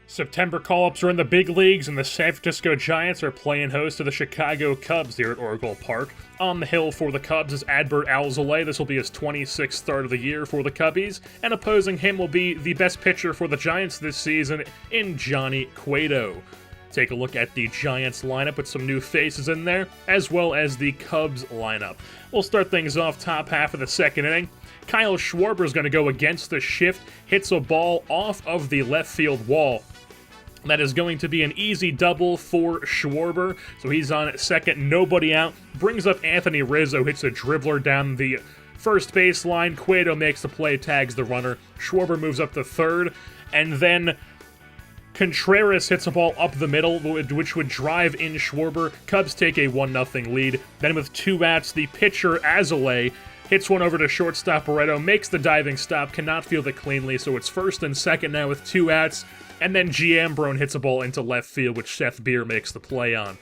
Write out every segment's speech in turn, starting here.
September call-ups are in the big leagues, and the San Francisco Giants are playing host to the Chicago Cubs here at Oracle Park. On the hill for the Cubs is Adbert Alzolay. This will be his 26th start of the year for the Cubbies, and opposing him will be the best pitcher for the Giants this season in Johnny Cueto. Take a look at the Giants lineup with some new faces in there, as well as the Cubs lineup. We'll start things off top half of the second inning. Kyle Schwarber is going to go against the shift, hits a ball off of the left field wall. That is going to be an easy double for Schwarber, so he's on second, nobody out. Brings up Anthony Rizzo, hits a dribbler down the first baseline. Cueto makes the play, tags the runner. Schwarber moves up to third, and then Contreras hits a ball up the middle, which would drive in Schwarber. Cubs take a 1-0 lead. Then with 2 outs, the pitcher, Alzolay, hits one over to shortstop Barreto, makes the diving stop, cannot field it cleanly, so it's first and second now with 2 outs. And then Giambrone hits a ball into left field, which Seth Beer makes the play on.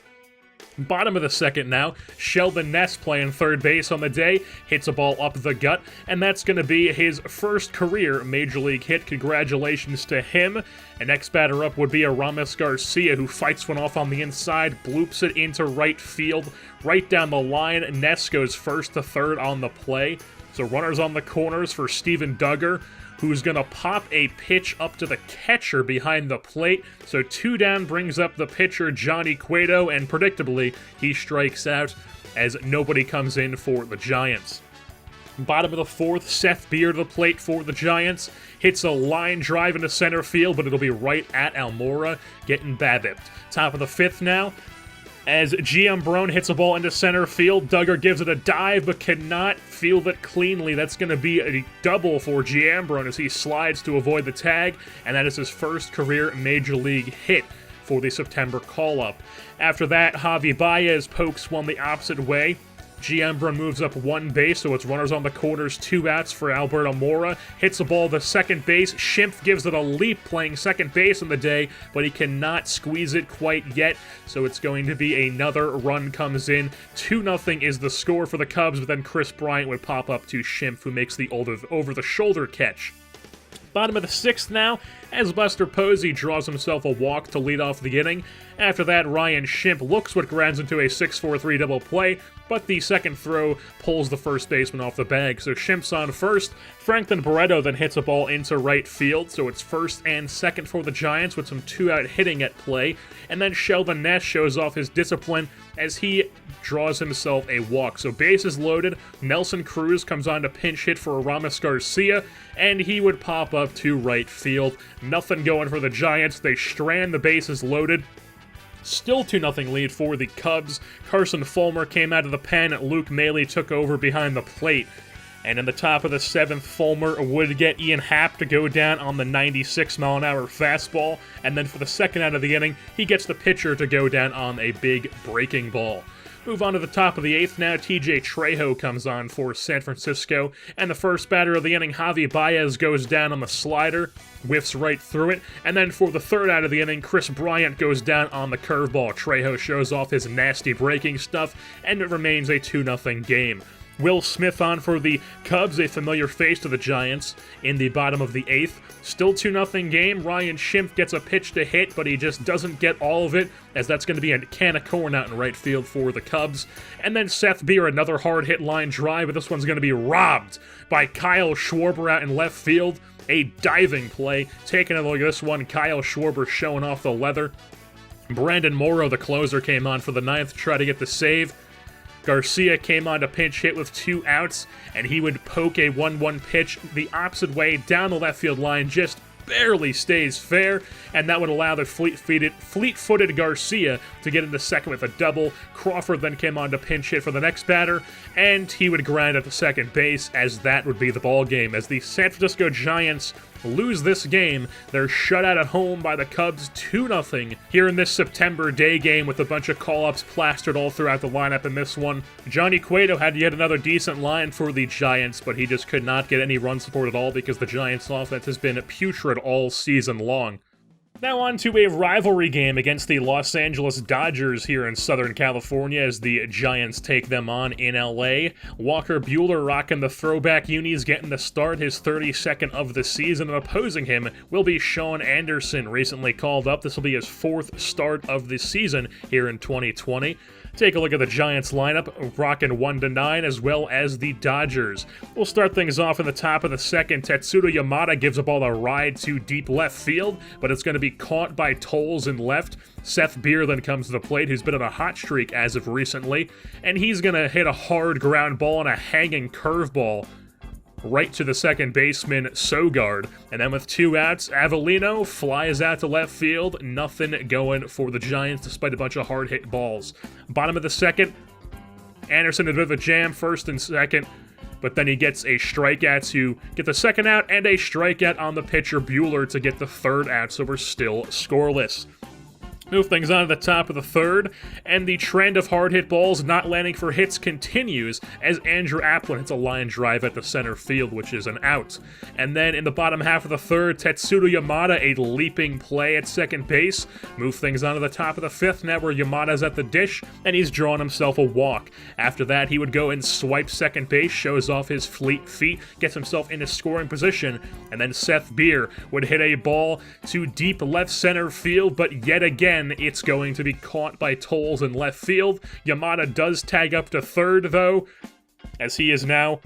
Bottom of the second now, Sheldon Ness playing third base on the day, hits a ball up the gut, and that's going to be his first career Major League hit. Congratulations to him. And next batter up would be Aramis Garcia, who fights one off on the inside, bloops it into right field, right down the line. Ness goes first to third on the play. So runners on the corners for Steven Duggar, who's going to pop a pitch up to the catcher behind the plate. So 2 down brings up the pitcher, Johnny Cueto, and predictably, he strikes out as nobody comes in for the Giants. Bottom of the fourth, Seth Beer to the plate for the Giants. Hits a line drive into center field, but it'll be right at Almora, getting BABIP'd. Top of the fifth now, as Giambrone hits a ball into center field. Duggar gives it a dive, but cannot field it cleanly. That's going to be a double for Giambrone as he slides to avoid the tag, and that is his first career Major League hit for the September call-up. After that, Javi Baez pokes one the opposite way. Giambrone moves up 1 base, so it's runners on the corners, 2 outs for Alberto Mora. Hits the ball to second base. Schimpf gives it a leap playing second base on the day, but he cannot squeeze it quite yet, so it's going to be another run comes in. 2-0 is the score for the Cubs, but then Chris Bryant would pop up to Schimpf, who makes the over-the-shoulder catch. Bottom of the sixth now, as Buster Posey draws himself a walk to lead off the inning. After that, Ryan Schimpf looks what grounds into a 6-4-3 double play, but the second throw pulls the first baseman off the bag, so Schimpf's on first. Franklin Barreto then hits a ball into right field, so it's first and second for the Giants with some 2-out hitting at play. And then Sheldon Ness shows off his discipline as he draws himself a walk. So bases loaded, Nelson Cruz comes on to pinch hit for Aramis Garcia, and he would pop up to right field. Nothing going for the Giants. They strand the bases loaded. Still 2-0 lead for the Cubs. Carson Fulmer came out of the pen. Luke Maley took over behind the plate. And in the top of the seventh, Fulmer would get Ian Happ to go down on the 96-mile-an-hour fastball. And then for the second out of the inning, he gets the pitcher to go down on a big breaking ball. Move on to the top of the eighth now. TJ Trejo comes on for San Francisco. And the first batter of the inning, Javi Baez, goes down on the slider, whiffs right through it. And then for the third out of the inning, Chris Bryant goes down on the curveball. Trejo shows off his nasty breaking stuff, and it remains a 2-0 game. Will Smith on for the Cubs, a familiar face to the Giants, in the bottom of the eighth. Still 2-0 game. Ryan Schimpf gets a pitch to hit, but he just doesn't get all of it, as that's going to be a can of corn out in right field for the Cubs. And then Seth Beer, another hard hit line drive, but this one's going to be robbed by Kyle Schwarber out in left field. A diving play. Taking a look at this one, Kyle Schwarber showing off the leather. Brandon Morrow, the closer, came on for the ninth to try to get the save. Garcia came on to pinch hit with 2 outs, and he would poke a 1-1 pitch the opposite way down the left field line, just barely stays fair, and that would allow the fleet-footed Garcia to get into second with a double. Crawford then came on to pinch hit for the next batter, and he would ground at the second base, as that would be the ball game. As the San Francisco Giants lose this game, they're shut out at home by the Cubs 2-0 here in this September day game, with a bunch of call-ups plastered all throughout the lineup in this one. Johnny Cueto had yet another decent line for the Giants, but he just could not get any run support at all because the Giants' offense has been putrid all season long. Now on to a rivalry game against the Los Angeles Dodgers here in Southern California as the Giants take them on in LA. Walker Buehler rocking the throwback unis, getting the start, his 32nd of the season, and opposing him will be Sean Anderson, recently called up. This will be his 4th start of the season here in 2020. Take a look at the Giants lineup, rocking 1-9, as well as the Dodgers. We'll start things off in the top of the second. Tetsuto Yamada gives a ball a ride to deep left field, but it's going to be caught by Toles in left. Seth Beer then comes to the plate, who's been on a hot streak as of recently, and he's going to hit a hard ground ball and a hanging curveball right to the second baseman, Sogard. And then with 2 outs, Avellino flies out to left field. Nothing going for the Giants despite a bunch of hard-hit balls. Bottom of the second, Anderson a bit of a jam, first and second, but then he gets a strikeout to get the second out and a strikeout on the pitcher, Buehler, to get the 3rd out, so we're still scoreless. Move things on to the top of the 3rd, and the trend of hard-hit balls not landing for hits continues as Andrew Applin hits a line drive at the center field, which is an out. And then in the bottom half of the 3rd, Tetsuto Yamada, a leaping play at second base. Move things on to the top of the 5th now where Yamada's at the dish, and he's drawn himself a walk. After that, he would go and swipe second base, shows off his fleet feet, gets himself into scoring position, and then Seth Beer would hit a ball to deep left center field, but yet again, it's going to be caught by Toles in left field. Yamada does tag up to 3rd, though, as he is now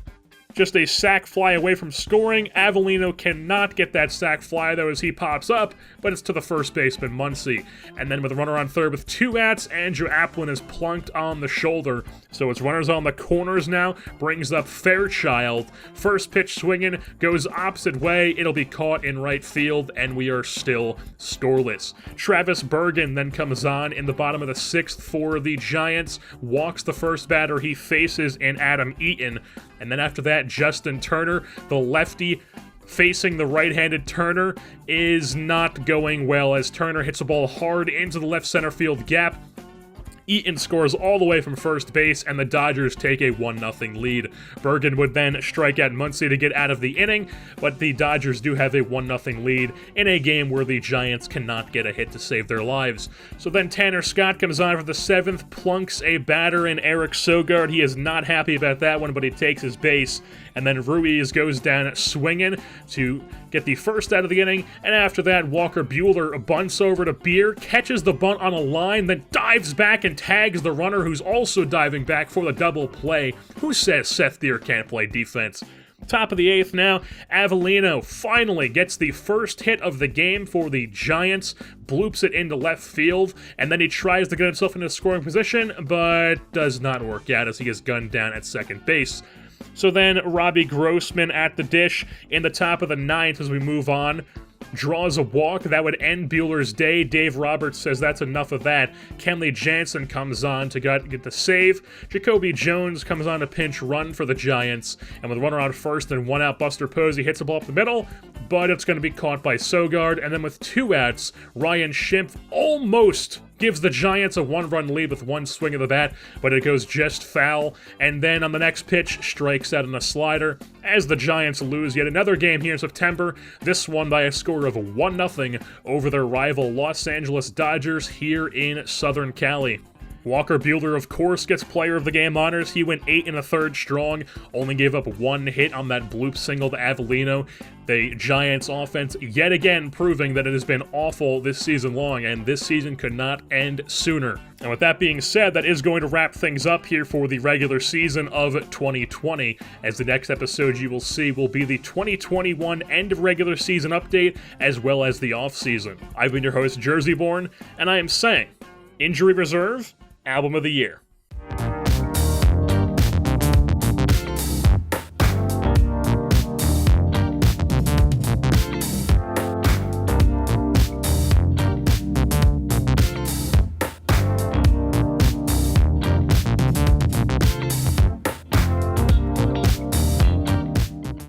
just a sac fly away from scoring. Avellino cannot get that sac fly, though, as he pops up, but it's to the first baseman, Muncy. And then with a runner on 3rd with 2 outs, Andrew Applin is plunked on the shoulder. So it's runners on the corners now, brings up Fairchild. First pitch swinging, goes opposite way, it'll be caught in right field, and we are still scoreless. Travis Bergen then comes on in the bottom of the 6th for the Giants, walks the first batter he faces in Adam Eaton, and then after that, Justin Turner, the lefty facing the right-handed Turner, is not going well as Turner hits a ball hard into the left center field gap. Eaton scores all the way from first base, and the Dodgers take a 1-0 lead. Bergen would then strike out Muncy to get out of the inning, but the Dodgers do have a 1-0 lead in a game where the Giants cannot get a hit to save their lives. So then Tanner Scott comes on for the 7th, plunks a batter in Eric Sogard. He is not happy about that one, but he takes his base. And then Ruiz goes down swinging to get the first out of the inning, and after that, Walker Buehler bunts over to Beer, catches the bunt on a line, then dives back and tags the runner who's also diving back for the double play. Who says Seth Beer can't play defense? Top of the 8th now, Avellino finally gets the first hit of the game for the Giants, bloops it into left field, and then he tries to get himself into scoring position, but does not work out as he is gunned down at second base. So then Robbie Grossman at the dish in the top of the 9th as we move on. Draws a walk. That would end Buehler's day. Dave Roberts says that's enough of that. KENLEY JANSEN comes on to get the save. Jacoby Jones comes on to pinch run for the Giants. And with a runner on first and 1 out, Buster Posey hits a ball up the middle, but it's going to be caught by Sogard. And then with 2 outs, Ryan Schimpf almost gives the Giants a 1-run lead with 1 swing of the bat, but it goes just foul. And then on the next pitch, strikes out on a slider as the Giants lose yet another game here in September, this one by a score of 1-0 over their rival Los Angeles Dodgers here in Southern Cali. Walker Buehler, of course, gets player of the game honors. He went 8 1/3 strong, only gave up 1 hit on that bloop single to Avellino. The Giants offense yet again proving that it has been awful this season long, and this season could not end sooner. And with that being said, that is going to wrap things up here for the regular season of 2020, as the next episode you will see will be the 2021 end of regular season update, as well as the offseason. I've been your host, Jerseyborn, and I am saying, Injury Reserve, Album of the Year.